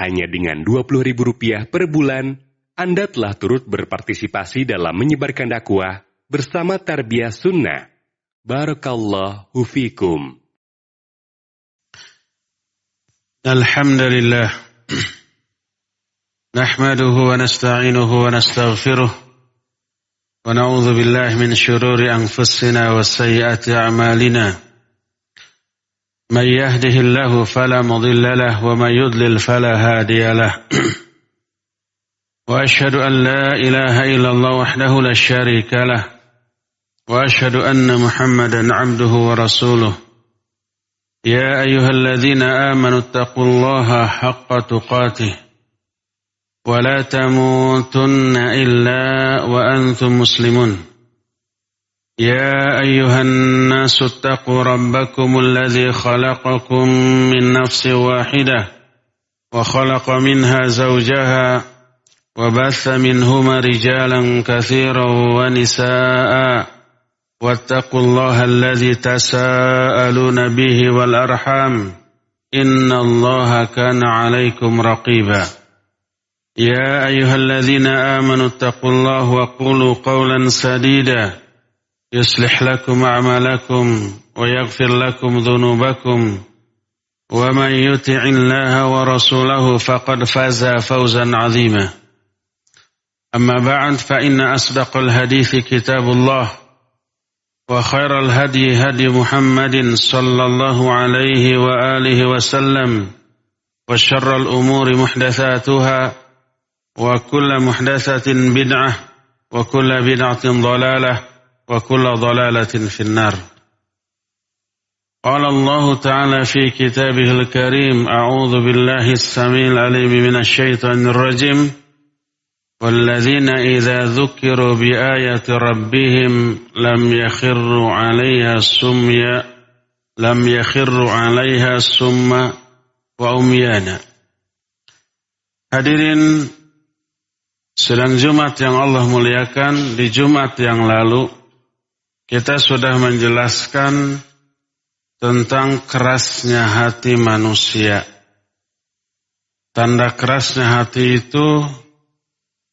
Hanya dengan Rp20.000 per bulan, Anda telah turut berpartisipasi dalam menyebarkan dakwah bersama Tarbiyah Sunnah. Barakallahu fikum. Alhamdulillah. Nahmaduhu wa nasta'inuhu wa nastaghfiruh. Wa na'udzu billahi min syururi anfusina wa sayyiati a'malina. من يهده الله فلا مضل له ومن يضلل فلا هادي له وأشهد أن لا إله إلا الله وحده لا شريك له وأشهد أن محمدا عبده ورسوله يا أيها الذين آمنوا اتقوا الله حق تقاته ولا تموتن إلا وأنتم مسلمون يا أيها الناس اتقوا ربكم الذي خلقكم من نفس واحدة وخلق منها زوجها وبث منهما رجالا كثيرا ونساء واتقوا الله الذي تساءلون به والأرحام إن الله كان عليكم رقيبا يا أيها الذين آمنوا اتقوا الله وقولوا قولا سديدا يصلح لكم أعمالكم ويغفر لكم ذنوبكم ومن يطع الله ورسوله فقد فاز فوزا عظيما أما بعد فإن أصدق الحديث كتاب الله وخير الهدي هدي محمد صلى الله عليه وآله وسلم وشر الأمور محدثاتها وكل محدثة بدعة وكل بدعة ضلالة وكل ضلالة في النار. قال الله تعالى في كتابه الكريم أعوذ بالله السميع العليم من الشيطان الرجيم والذين إذا ذكروا بآيات ربهم لم يخروا عليها سما وعميانا. Hadirin sedang Jumat yang Allah muliakan, di Jumat yang lalu kita sudah menjelaskan tentang kerasnya hati manusia. Tanda kerasnya hati itu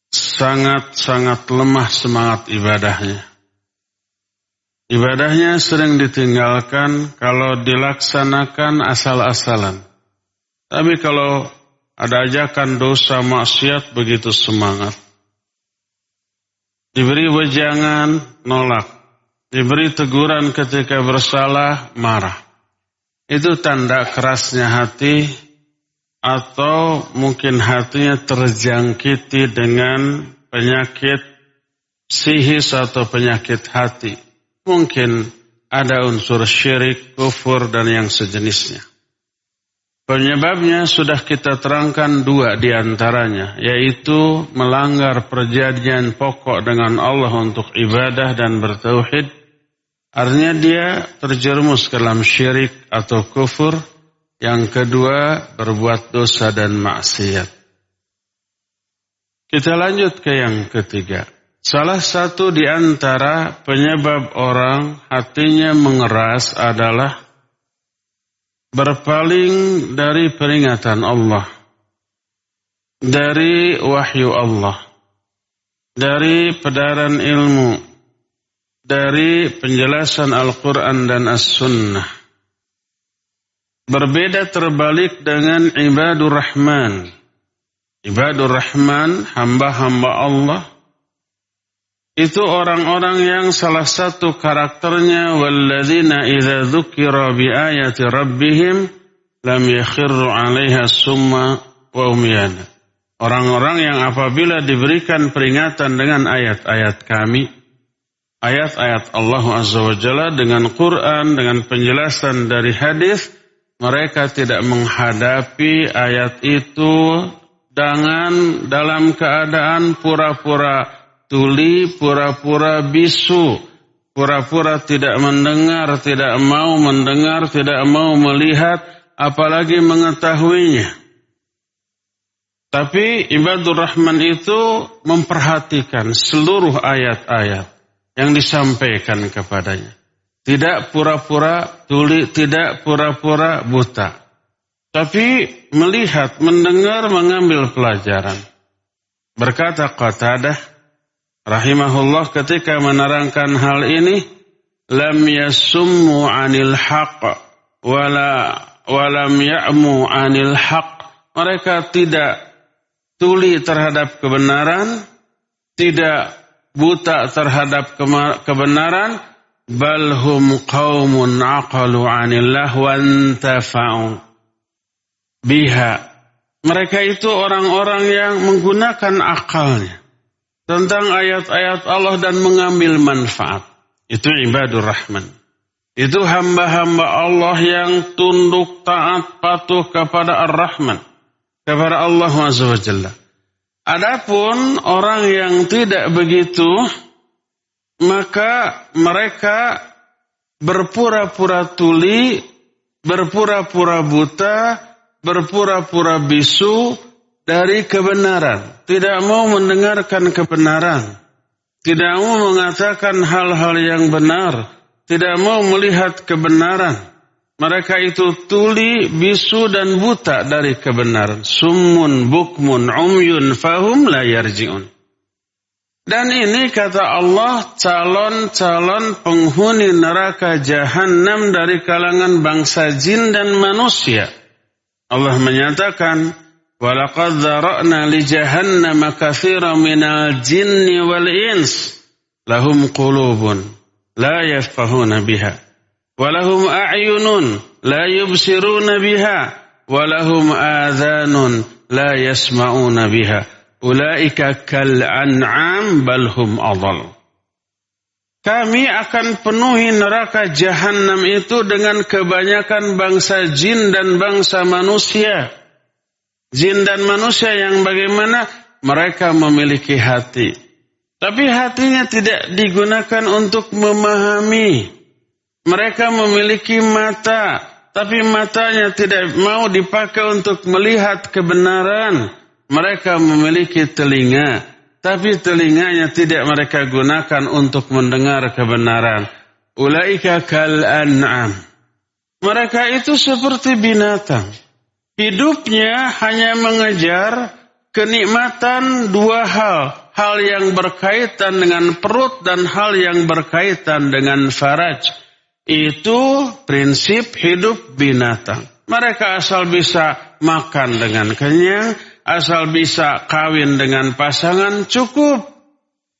sangat-sangat lemah semangat ibadahnya. Ibadahnya sering ditinggalkan kalau dilaksanakan asal-asalan. Tapi kalau ada ajakan dosa maksiat begitu semangat. Diberi wejangan, nolak. Diberi teguran ketika bersalah, marah. Itu tanda kerasnya hati atau mungkin hatinya terjangkiti dengan penyakit psikis atau penyakit hati. Mungkin ada unsur syirik, kufur, dan yang sejenisnya. Penyebabnya sudah kita terangkan dua di antaranya, yaitu melanggar perjanjian pokok dengan Allah untuk ibadah dan bertauhid. Artinya dia terjerumus ke dalam syirik atau kufur. Yang kedua, berbuat dosa dan maksiat. Kita lanjut ke yang ketiga. Salah satu di antara penyebab orang hatinya mengeras adalah berpaling dari peringatan Allah, dari wahyu Allah, dari pedaran ilmu, dari penjelasan Al-Quran dan As-Sunnah. Berbeda terbalik dengan ibadur Rahman. Ibadur Rahman, hamba-hamba Allah, itu orang-orang yang salah satu karakternya walladzina idza dzukira biayati rabbihim lam yakhirru 'alaiha summa wa umyana. Orang-orang yang apabila diberikan peringatan dengan ayat-ayat kami, ayat-ayat Allah Azza wa Jalla dengan Quran, dengan penjelasan dari hadis, mereka tidak menghadapi ayat itu dalam keadaan pura-pura tuli, pura-pura bisu, pura-pura tidak mendengar, tidak mau mendengar, tidak mau melihat, apalagi mengetahuinya. Tapi ibadur Rahman itu memperhatikan seluruh ayat-ayat yang disampaikan kepadanya. Tidak pura-pura tuli, tidak pura-pura buta. tapi melihat, mendengar, mengambil pelajaran. Berkata Qatadah rahimahullah ketika menerangkan hal ini, lam yasummu 'anil haqq walam ya'mu 'anil haqq. Mereka tidak tuli terhadap kebenaran, tidak buta terhadap kebenaran, bal hum qaumun aqalu 'anillah wa intafa'u biha. Mereka itu orang-orang yang menggunakan akalnya tentang ayat-ayat Allah dan mengambil manfaat. Itu ibadur rahman. Itu hamba-hamba Allah yang tunduk, taat, patuh kepada Ar-Rahman, kepada Allah Azza wa Jalla. Adapun orang yang tidak begitu, maka mereka berpura-pura tuli, berpura-pura buta, berpura-pura bisu dari kebenaran. Tidak mau mendengarkan kebenaran. Tidak mau mengatakan hal-hal yang benar. Tidak mau melihat kebenaran. Mereka itu tuli, bisu dan buta dari kebenaran. Summun, bukmun, umyun, fahum la yarji'un. Dan ini kata Allah calon-calon penghuni neraka jahanam dari kalangan bangsa jin dan manusia. Allah menyatakan, وَلَقَدْ ذَرَأْنَا لِجَهَنَّمَ كَثِيرًا مِنَ الْجِنِّ وَالْإِنسِ لَهُمْ قُلُوبٌ لَا يَفْقَهُونَ بِهَا وَلَهُمْ أَعْيُنٌ لَا يُبْصِرُونَ بِهَا وَلَهُمْ آذَانٌ لَا يَسْمَعُونَ بِهَا أُولَئِكَ كَالْأَنْعَامِ بَلْ هُمْ أَضَلُّ. Kami akan penuhi neraka jahanam itu dengan kebanyakan bangsa jin dan bangsa manusia. Jin dan manusia yang bagaimana? Mereka memiliki hati. Tapi hatinya tidak digunakan untuk memahami. Mereka memiliki mata. Tapi matanya tidak mau dipakai untuk melihat kebenaran. Mereka memiliki telinga. Tapi telinganya tidak mereka gunakan untuk mendengar kebenaran. Ulaika kal an'am. Mereka itu seperti binatang. Hidupnya hanya mengejar kenikmatan dua hal. Hal yang berkaitan dengan perut dan hal yang berkaitan dengan faraj. Itu prinsip hidup binatang. Mereka asal bisa makan dengan kenyang, asal bisa kawin dengan pasangan, cukup.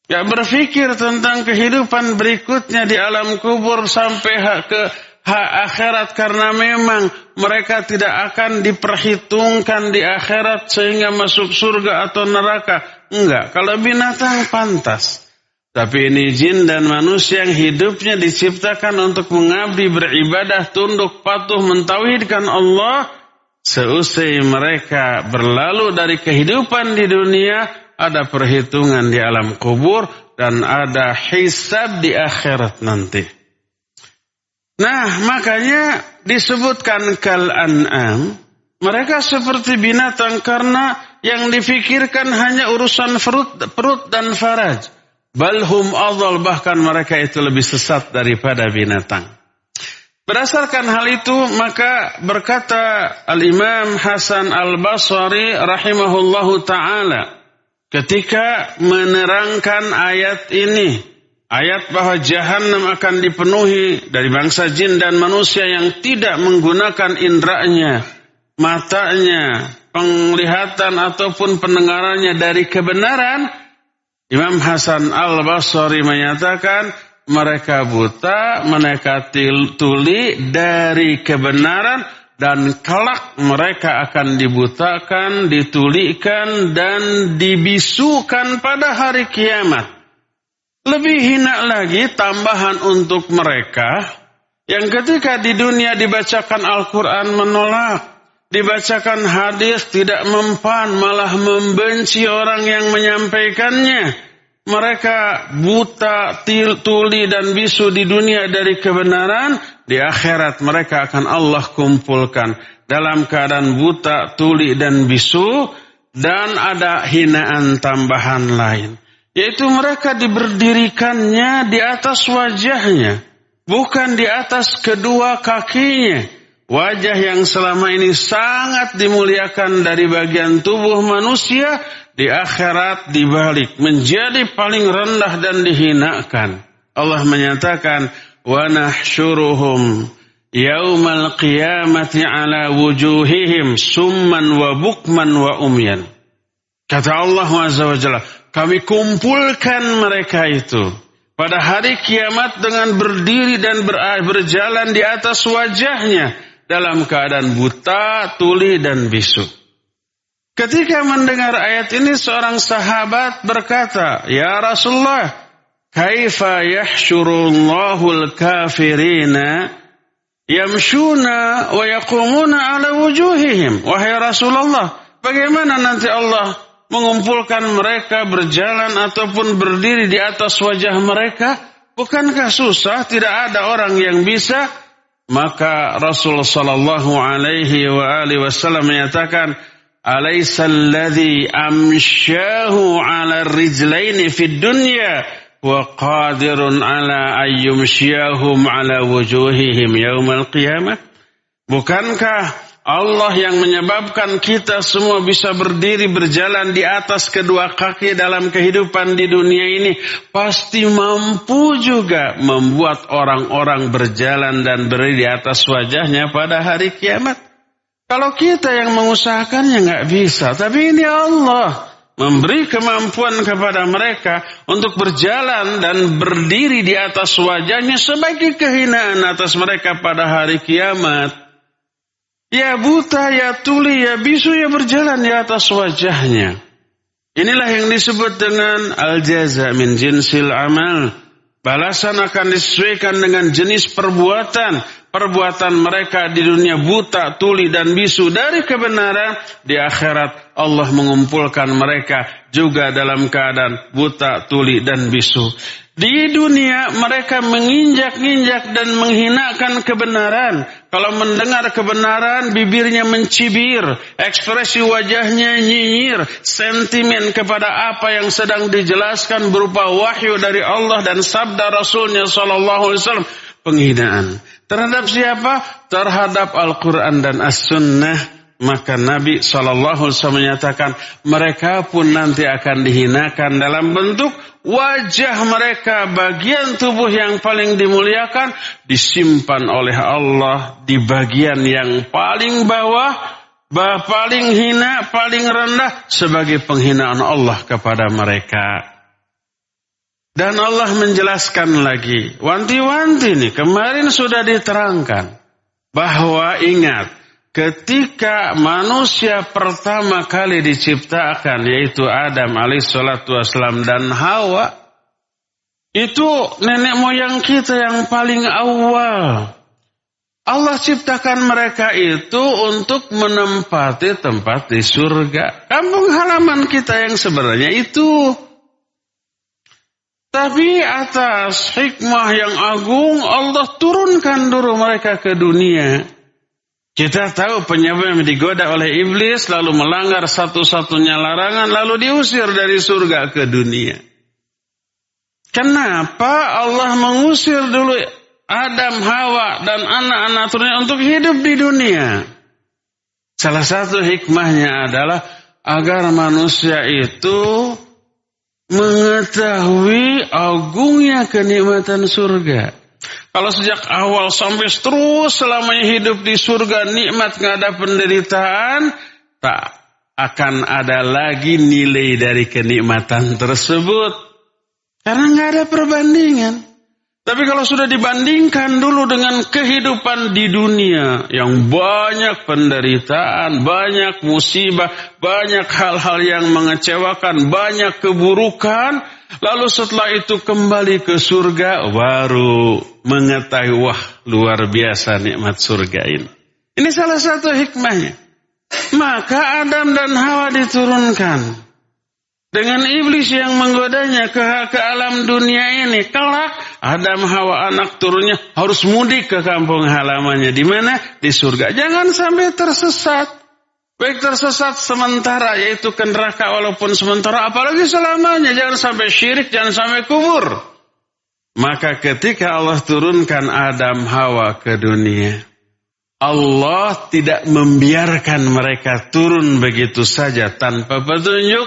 Gak berpikir tentang kehidupan berikutnya di alam kubur sampai ke akhirat, karena memang mereka tidak akan diperhitungkan di akhirat sehingga masuk surga atau neraka. Enggak, kalau binatang pantas. Tapi ini jin dan manusia yang hidupnya diciptakan untuk mengabdi, beribadah, tunduk, patuh, mentauhidkan Allah. Seusai mereka berlalu dari kehidupan di dunia, ada perhitungan di alam kubur dan ada hisab di akhirat nanti. Nah, makanya disebutkan kal an'am. Mereka seperti binatang karena yang difikirkan hanya urusan perut dan faraj. Balhum adhal, bahkan mereka itu lebih sesat daripada binatang. Berdasarkan hal itu, maka berkata Al-Imam Hasan Al-Basri rahimahullahu ta'ala ketika menerangkan ayat ini, ayat bahwa jahanam akan dipenuhi dari bangsa jin dan manusia yang tidak menggunakan indranya, matanya, penglihatan ataupun pendengarannya dari kebenaran. Imam Hasan Al-Basri menyatakan mereka buta, mereka tuli dari kebenaran, dan kelak mereka akan dibutakan, ditulikan, dan dibisukan pada hari kiamat. Lebih hina lagi tambahan untuk mereka yang ketika di dunia dibacakan Al-Quran menolak, dibacakan hadis tidak mempan, malah membenci orang yang menyampaikannya. Mereka buta, tuli dan bisu di dunia dari kebenaran. Di akhirat mereka akan Allah kumpulkan dalam keadaan buta, tuli dan bisu. Dan ada hinaan tambahan lain, yaitu mereka diberdirikannya di atas wajahnya, bukan di atas kedua kakinya. Wajah yang selama ini sangat dimuliakan dari bagian tubuh manusia, di akhirat dibalik menjadi paling rendah dan dihinakan. Allah menyatakan, wa nahsyuruhum yaumal qiyamati ala wujuhihim summan wa bukman wa umyan. Kata Allah Azza wa Jalla, kami kumpulkan mereka itu pada hari kiamat dengan berdiri dan berjalan di atas wajahnya dalam keadaan buta, tuli, dan bisu. Ketika mendengar ayat ini, seorang sahabat berkata, ya Rasulullah, kaifa yahsyurullahul kafirina yamshuna wa yaqumuna ala wujuhihim. Wahai Rasulullah, bagaimana nanti Allah mengumpulkan mereka berjalan ataupun berdiri di atas wajah mereka? Bukankah susah? Tidak ada orang yang bisa. Maka Rasul sallallahu alaihi wa alihi wasallam menyatakan, alaysal ladzi amsyahu 'ala rijlaini fid dunya wa qadirun 'ala ayyumsyahum 'ala wujuhihim yaumal qiyamah. Bukankah Allah yang menyebabkan kita semua bisa berdiri berjalan di atas kedua kaki dalam kehidupan di dunia ini, pasti mampu juga membuat orang-orang berjalan dan berdiri di atas wajahnya pada hari kiamat. Kalau kita yang mengusahakannya nggak bisa, tapi ini Allah memberi kemampuan kepada mereka untuk berjalan dan berdiri di atas wajahnya sebagai kehinaan atas mereka pada hari kiamat. Ya buta, ya tuli, ya bisu, ya berjalan di atas wajahnya. Inilah yang disebut dengan al-jaza min jinsil amal. Balasan akan disesuaikan dengan jenis perbuatan. Perbuatan mereka di dunia buta, tuli, dan bisu dari kebenaran. Di akhirat Allah mengumpulkan mereka juga dalam keadaan buta, tuli, dan bisu. Di dunia mereka menginjak-injak dan menghinakan kebenaran. Kalau mendengar kebenaran, bibirnya mencibir, ekspresi wajahnya nyinyir, sentimen kepada apa yang sedang dijelaskan berupa wahyu dari Allah dan sabda Rasulnya sallallahu alaihi wasallam. Penghinaan terhadap siapa? Terhadap Al-Quran dan As-Sunnah. Maka Nabi SAW menyatakan mereka pun nanti akan dihinakan dalam bentuk wajah mereka, bagian tubuh yang paling dimuliakan disimpan oleh Allah di bagian yang paling bawah, paling hina, paling rendah sebagai penghinaan Allah kepada mereka. Dan Allah menjelaskan lagi, wanti-wanti nih, kemarin sudah diterangkan bahwa ingat, ketika manusia pertama kali diciptakan, yaitu Adam alaihissalatu wassalam dan Hawa, itu nenek moyang kita yang paling awal. Allah ciptakan mereka itu untuk menempati tempat di surga, kampung halaman kita yang sebenarnya itu. Tapi atas hikmah yang agung, Allah turunkan dulu mereka ke dunia. Kita tahu penyebab yang digoda oleh iblis, lalu melanggar satu-satunya larangan, lalu diusir dari surga ke dunia. Kenapa Allah mengusir dulu Adam, Hawa, dan anak-anak turunnya untuk hidup di dunia? Salah satu hikmahnya adalah agar manusia itu mengetahui agungnya kenikmatan surga. Kalau sejak awal sampai terus selamanya hidup di surga, nikmat nggak ada penderitaan, tak akan ada lagi nilai dari kenikmatan tersebut. Karena nggak ada perbandingan. Tapi kalau sudah dibandingkan dulu dengan kehidupan di dunia yang banyak penderitaan, banyak musibah, banyak hal-hal yang mengecewakan, banyak keburukan, lalu setelah itu kembali ke surga, baru mengetahui, wah luar biasa nikmat surga ini. Ini salah satu hikmahnya. Maka Adam dan Hawa diturunkan. Dengan iblis yang menggodanya ke alam dunia ini, kelak Adam, Hawa, anak turunnya harus mudik ke kampung halamannya. Di mana? Di surga. Jangan sampai tersesat. Baik tersesat sementara, yaitu ke neraka walaupun sementara, apalagi selamanya. Jangan sampai syirik, jangan sampai kubur. Maka ketika Allah turunkan Adam, Hawa ke dunia, Allah tidak membiarkan mereka turun begitu saja tanpa petunjuk.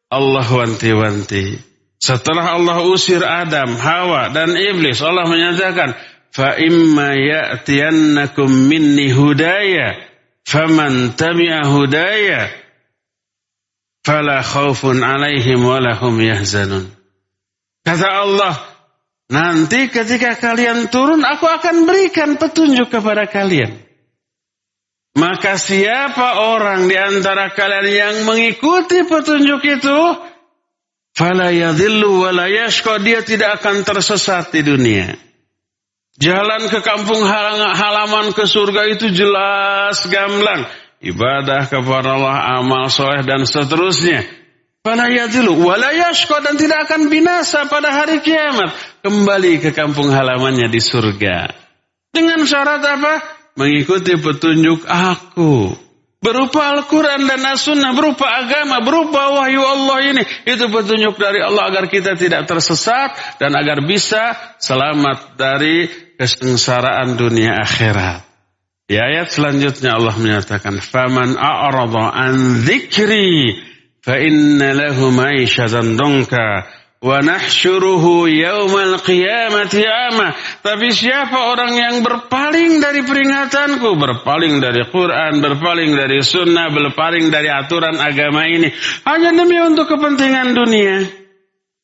Allah wanti-wanti. Setelah Allah usir Adam, Hawa dan Iblis, Allah menyatakan, fa imma ya'tiyannakum minni hudaya faman tabi'a hudaya fala khaufun 'alaihim wa lahum yahzanun. Kata Allah, nanti ketika kalian turun, aku akan berikan petunjuk kepada kalian. Maka siapa orang di antara kalian yang mengikuti petunjuk itu, fala yadhillu wa la yashqa, dia tidak akan tersesat di dunia. Jalan ke kampung halaman ke surga itu jelas gamblang. Ibadah kepada Allah, amal soleh dan seterusnya. Fala yadhillu wa la yashqa, dan tidak akan binasa pada hari kiamat. Kembali ke kampung halamannya di surga. Dengan syarat apa? Mengikuti petunjuk aku. Berupa Al-Quran dan As-Sunnah, berupa agama, berupa wahyu Allah ini. Itu petunjuk dari Allah agar kita tidak tersesat dan agar bisa selamat dari kesengsaraan dunia akhirat. Di ayat selanjutnya Allah menyatakan, "Faman a'rada an dzikri fa inna lahu ma'isyatan dhanka wa nahsyuruhu yaumal qiyamati ama." Tapi siapa orang yang berpaling dari peringatanku, berpaling dari Quran, berpaling dari sunnah, berpaling dari aturan agama ini, hanya demi untuk kepentingan dunia.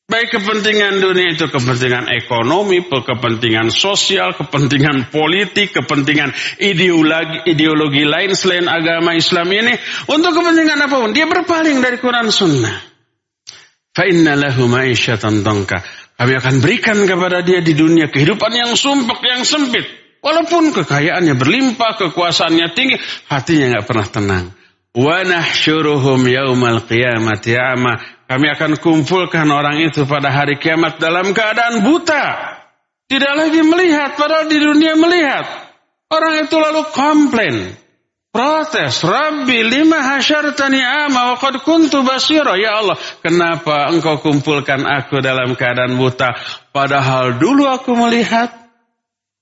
Baik kepentingan dunia itu kepentingan ekonomi, kepentingan sosial, kepentingan politik, kepentingan ideologi lain selain agama Islam ini, untuk kepentingan apapun, dia berpaling dari Quran sunnah. Fa inna lahu ma'isyatan dhanka. Kami akan berikan kepada dia di dunia kehidupan yang sumpek, yang sempit. Walaupun kekayaannya berlimpah, kekuasaannya tinggi, hatinya enggak pernah tenang. Wa nahsyuruhum yaumal qiyamati ama. Kami akan kumpulkan orang itu pada hari kiamat dalam keadaan buta. Tidak lagi melihat, padahal di dunia melihat. Orang itu lalu komplain. Protes, Rabbi lima hasyartani ama wa qad kuntu basira. Ya Allah, kenapa engkau kumpulkan aku dalam keadaan buta, padahal dulu aku melihat?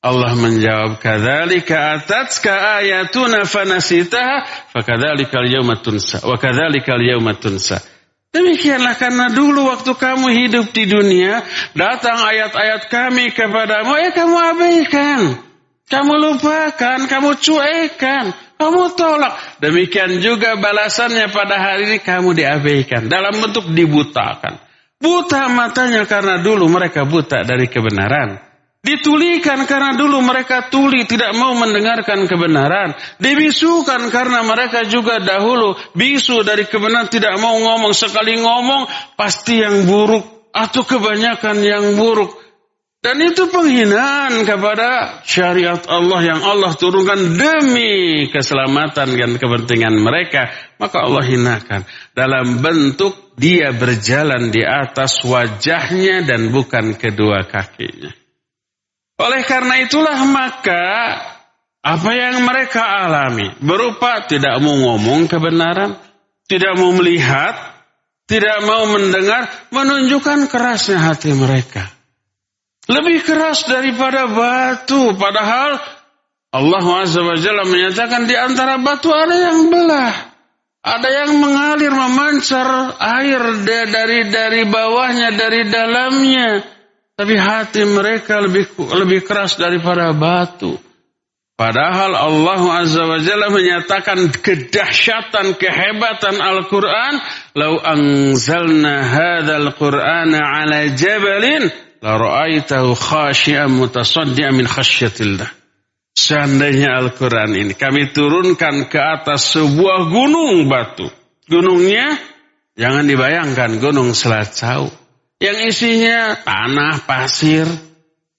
Allah menjawab, kadzalika atatka ayatuna fanasitaha fakadzalikal yauma tunsa wa kadzalikal yauma tunsa. Demikianlah karena dulu waktu kamu hidup di dunia, datang ayat-ayat kami kepadamu, kamu abaikan. Kamu lupakan, kamu cuekan, kamu tolak. Demikian juga balasannya pada hari ini kamu diabaikan. Dalam bentuk dibutakan. Buta matanya karena dulu mereka buta dari kebenaran. Ditulikan karena dulu mereka tuli, tidak mau mendengarkan kebenaran. Dibisukan karena mereka juga dahulu bisu dari kebenaran, tidak mau ngomong. Sekali ngomong pasti yang buruk atau kebanyakan yang buruk. Dan itu penghinaan kepada syariat Allah yang Allah turunkan demi keselamatan dan kepentingan mereka. Maka Allah hinakan dalam bentuk dia berjalan di atas wajahnya dan bukan kedua kakinya. Oleh karena itulah maka apa yang mereka alami berupa tidak mau ngomong kebenaran, tidak mau melihat, tidak mau mendengar, menunjukkan kerasnya hati mereka. Lebih keras daripada batu, padahal Allah Azza wa Jalla menyatakan di antara batu ada yang belah, ada yang mengalir memancar air dari bawahnya, dari dalamnya. Tapi hati mereka lebih keras daripada batu. Padahal Allah Azza wa Jalla menyatakan kedahsyatan, kehebatan Al-Quran. Lau anzalna hadzal Qur'ana ala jabalin la ra'aitahu khashi'an mutasaddian min khasyatillah. Seandainya Al-Quran ini kami turunkan ke atas sebuah gunung batu. Gunungnya jangan dibayangkan gunung Selacau yang isinya tanah, pasir,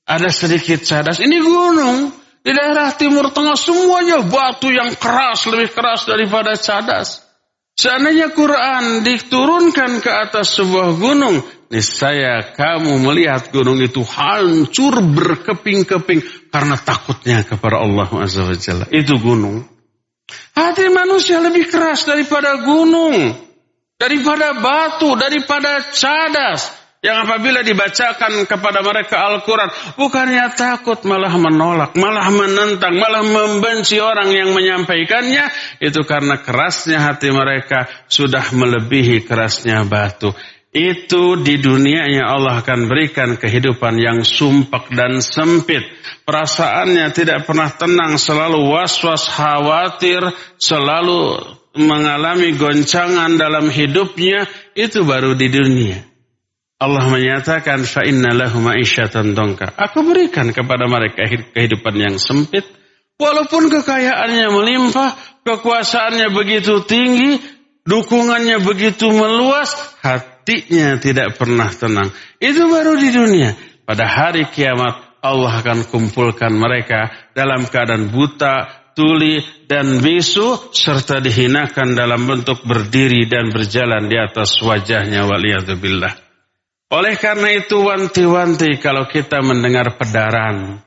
ada sedikit cadas. Ini gunung di daerah Timur Tengah, semuanya batu yang keras, lebih keras daripada cadas. Seandainya Quran diturunkan ke atas sebuah gunung, niscaya kamu melihat gunung itu hancur berkeping-keping karena takutnya kepada Allah Azza wa Jalla. Itu gunung. Hati manusia lebih keras daripada gunung, daripada batu, daripada cadas. Yang apabila dibacakan kepada mereka Al-Quran, bukannya takut, malah menolak, malah menentang, malah membenci orang yang menyampaikannya. Itu karena kerasnya hati mereka sudah melebihi kerasnya batu. Itu di dunianya Allah akan berikan kehidupan yang sumpek dan sempit. Perasaannya tidak pernah tenang, selalu was-was, khawatir, selalu mengalami goncangan dalam hidupnya. Itu baru di dunia. Allah menyatakan fa inna lahum ma'isyatan dongka. Aku berikan kepada mereka kehidupan yang sempit, walaupun kekayaannya melimpah, kekuasaannya begitu tinggi, dukungannya begitu meluas, hatinya tidak pernah tenang. Itu baru di dunia. Pada hari kiamat Allah akan kumpulkan mereka dalam keadaan buta, tuli dan bisu, serta dihinakan dalam bentuk berdiri dan berjalan di atas wajahnya, waliyadzubillah. Oleh karena itu wanti-wanti kalau kita mendengar pedaran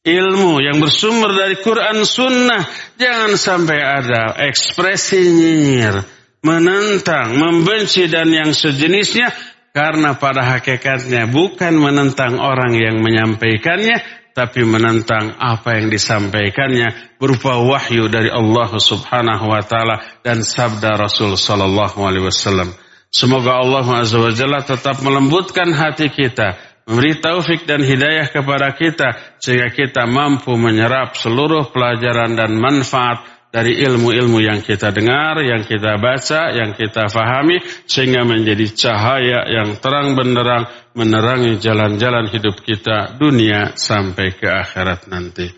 ilmu yang bersumber dari Quran Sunnah, jangan sampai ada ekspresi nyinyir, menentang, membenci dan yang sejenisnya, karena pada hakikatnya bukan menentang orang yang menyampaikannya, tapi menentang apa yang disampaikannya berupa wahyu dari Allah Subhanahu wa taala dan sabda Rasul sallallahu alaihi wasallam. Semoga Allah Azza wa Jalla tetap melembutkan hati kita, memberi taufik dan hidayah kepada kita, sehingga kita mampu menyerap seluruh pelajaran dan manfaat dari ilmu-ilmu yang kita dengar, yang kita baca, yang kita fahami, sehingga menjadi cahaya yang terang benderang menerangi jalan-jalan hidup kita dunia sampai ke akhirat nanti.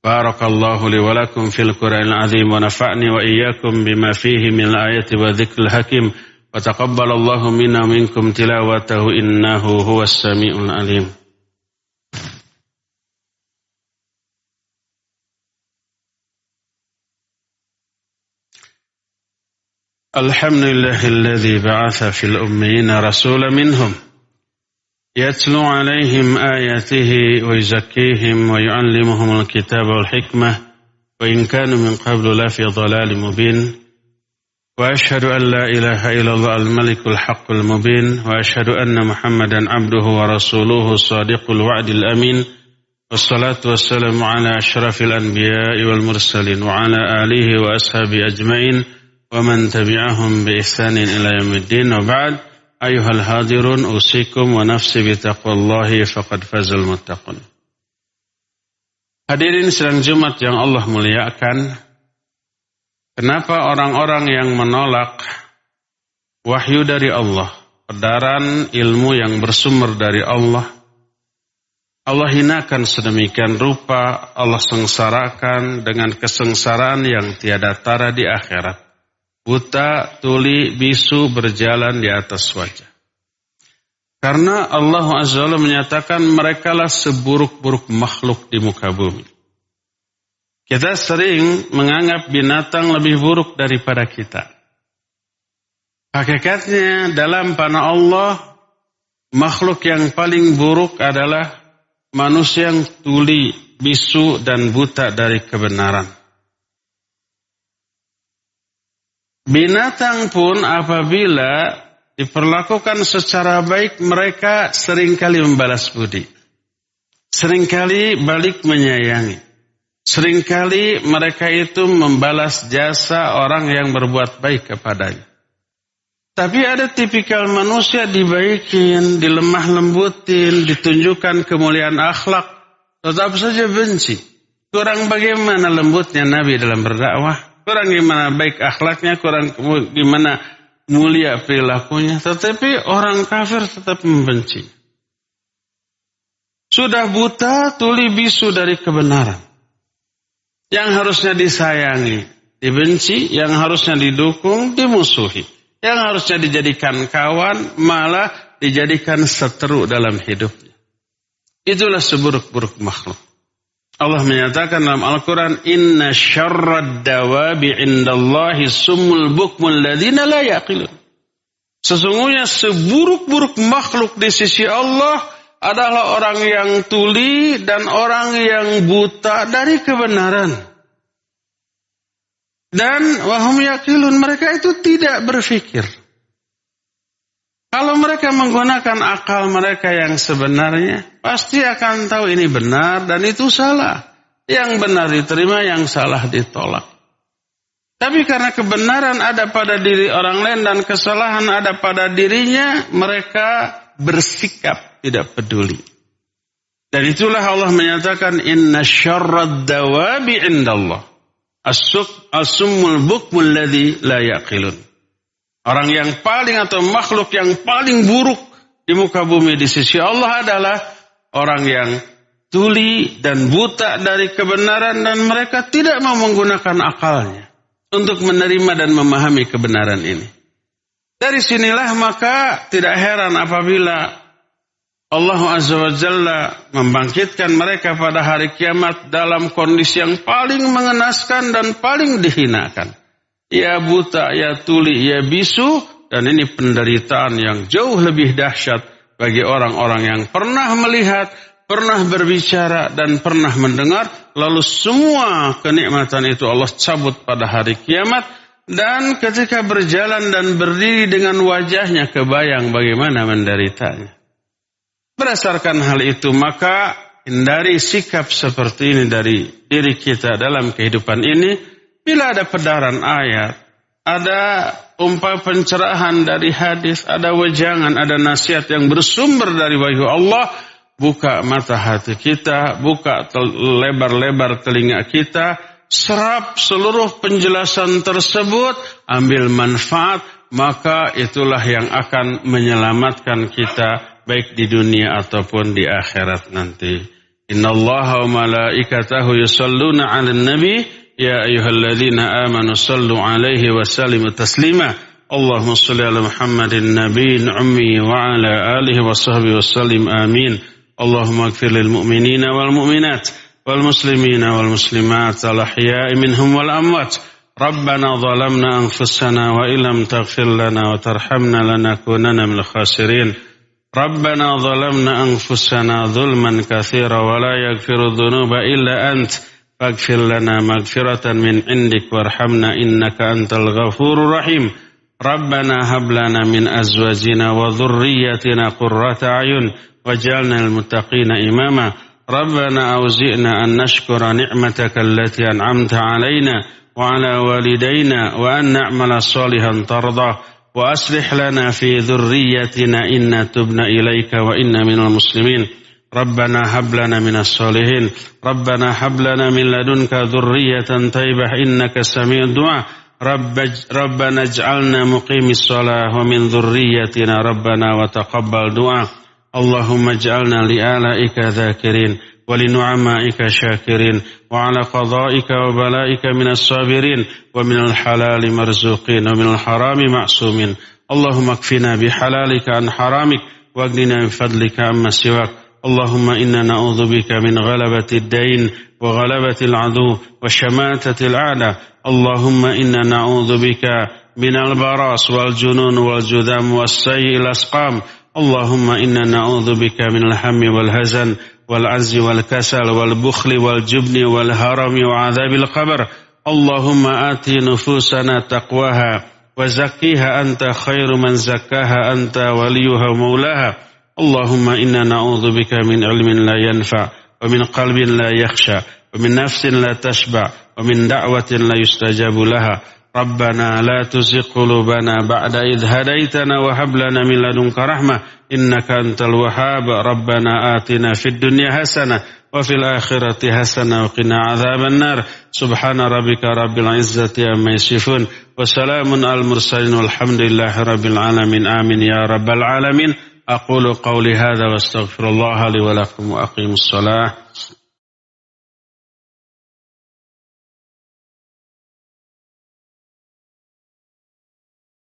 Barakallahu li wa lakum fil Qur'anil azim wa nafa'ni wa iyyakum bima fihi min ayati wa dzikril hakim. Wa taqabbalallahu minna minkum tilawatahu innahu huwas samiul alim. Alhamdulillahilladzi ba'atha fil ummiyina rasulan minhum yatlu 'alaihim ayatihi wa yuzakkihim wa yu'allimuhumul kitaba wal hikmah wa in kanu min qablu lafi dhalalin mubin. وأشهد أن لا إله إلا الله الملك الحق المبين وأشهد أن محمدا عبده ورسوله الصادق الوعد الأمين والصلاة والسلام على أشرف الأنبياء والمرسلين وعلى آله وأصحابه أجمعين ومن تبعهم بإحسان إلى يوم الدين وبعد أيها الحاضرون أوصيكم ونفسي بتقوى الله فقد فاز المتقون. Hadirin sidang Jumat yang Allah muliakan, kenapa orang-orang yang menolak wahyu dari Allah, pedaran ilmu yang bersumber dari Allah, Allah hinakan sedemikian rupa, Allah sengsarakan dengan kesengsaraan yang tiada tara di akhirat. Buta, tuli, bisu berjalan di atas wajah. Karena Allah Azza wa Jalla menyatakan merekalah seburuk-buruk makhluk di muka bumi. Kita sering menganggap binatang lebih buruk daripada kita. Hakikatnya dalam panah Allah, makhluk yang paling buruk adalah manusia yang tuli, bisu, dan buta dari kebenaran. Binatang pun apabila diperlakukan secara baik, mereka seringkali membalas budi. Seringkali balik menyayangi. Seringkali mereka itu membalas jasa orang yang berbuat baik kepadanya. Tapi ada tipikal manusia dibaikin, dilemah lembutin, ditunjukkan kemuliaan akhlak, tetap saja benci. Kurang bagaimana lembutnya Nabi dalam berdakwah, kurang gimana baik akhlaknya, kurang gimana mulia perilakunya, tetapi orang kafir tetap membenci. Sudah buta, tuli, bisu dari kebenaran. Yang harusnya disayangi, dibenci, yang harusnya didukung, dimusuhi. Yang harusnya dijadikan kawan, malah dijadikan seteru dalam hidupnya. Itulah seburuk-buruk makhluk. Allah menyatakan dalam Al-Quran, Inna syarrad dawabi indallahi summul bukmul ladhina la yaqilun. Sesungguhnya seburuk-buruk makhluk di sisi Allah adalah orang yang tuli dan orang yang buta dari kebenaran. Dan wahum yaqilun, mereka itu tidak berfikir. Kalau mereka menggunakan akal mereka yang sebenarnya, pasti akan tahu ini benar dan itu salah. Yang benar diterima, yang salah ditolak. Tapi karena kebenaran ada pada diri orang lain dan kesalahan ada pada dirinya, mereka bersikap tidak peduli. Dan itulah Allah menyatakan, inna syarrad dawabi indallah as-summul bukmul ladzi la yaqilun. Orang yang paling atau makhluk yang paling buruk di muka bumi di sisi Allah adalah orang yang tuli dan buta dari kebenaran dan mereka tidak mau menggunakan akalnya untuk menerima dan memahami kebenaran ini. Dari sinilah maka tidak heran apabila Allah Azza wa Jalla membangkitkan mereka pada hari kiamat dalam kondisi yang paling mengenaskan dan paling dihinakan. Ya buta, ya tuli, ya bisu, dan ini penderitaan yang jauh lebih dahsyat bagi orang-orang yang pernah melihat, pernah berbicara, dan pernah mendengar, lalu semua kenikmatan itu Allah cabut pada hari kiamat, dan ketika berjalan dan berdiri dengan wajahnya kebayang bagaimana menderitanya. Berdasarkan hal itu, maka hindari sikap seperti ini dari diri kita dalam kehidupan ini. Bila ada pedaran ayat, ada umpah pencerahan dari hadis, ada wejangan, ada nasihat yang bersumber dari wahyu Allah, buka mata hati kita, buka lebar-lebar telinga kita, serap seluruh penjelasan tersebut, ambil manfaat, maka itulah yang akan menyelamatkan kita baik di dunia ataupun di akhirat nanti. Innallaha wa malaikatahu yusalluna 'alan nabi ya ayyuhalladzina amanu sallu 'alaihi wa sallimu taslima. Allahumma shalli 'ala Muhammadin nabiyil ummi wa 'ala alihi wa sahbihi wa sallim amin. Allahumma ighfir lil mu'minina wal mu'minat wal muslimina wal muslimat al ahya'i minhum wal amwat. Rabbana zalamna anfusana wa illam taghfir lana wa tarhamna lanakunanna minal khasirin. Rabbana zalamna anfusana zulman katsira wa la yaghfiru dhunuba illa ant. Faghfir lana maghfiratan min indik warhamna innaka antal ghafurur rahim. Rabbana hab lana min azwajina wa dhurriyyatina qurrata a'yun waj'alna lil muttaqina imama. Rabbana awzi'na an nashkura ni'mataka allati an'amta 'alaina wa 'ala walidayna wa an na'mala salihan tardah wa aslih lana fi dhurriyyatina inna tubna ilayka wa inna minal muslimin. ربنا هب لنا من الصالحين ربنا هب لنا من لدنك ذرية طيبة إنك سميع الدعاء ربنا اجعلنا مقيم الصلاة ومن ذريتنا ربنا وتقبل دعاء اللهم اجعلنا لآلائك ذاكرين ولنعمائك شاكرين وعلى قضائك وبلائك من الصابرين ومن الحلال مرزوقين ومن الحرام معصومين اللهم اكفنا بحلالك عن حرامك واغننا بفضلك عما سواك اللهم إنا نعوذ بك من غلبة الدين وغلبة العدو وشماتة الأعداء اللهم إنا نعوذ بك من البراس والجنون والجذام والسيء الأسقام اللهم إنا نعوذ بك من الهم والهزن والعجز والكسل والبخل والجبن والهرم وعذاب القبر اللهم آت نفوسنا تقواها وزكيها أنت خير من زكاها أنت وليها ومولاها اللهم إنا نعوذ بك من علم لا ينفع ومن قلب لا يخشى ومن نفس لا تشبع ومن دعوة لا يستجاب لها ربنا لا تزغ قلوبنا بعد إذ هديتنا وهب لنا من لدنك رحمة إنك أنت الوهاب ربنا آتنا في الدنيا حسنة وفي الآخرة حسنة وقنا عذاب النار سبحان ربك رب العزة عما يصفون وسلام على المرسلين والحمد لله رب العالمين آمين يا رب العالمين أقول قولي هذا واستغفر الله لي ولكم وأقيموا الصلاة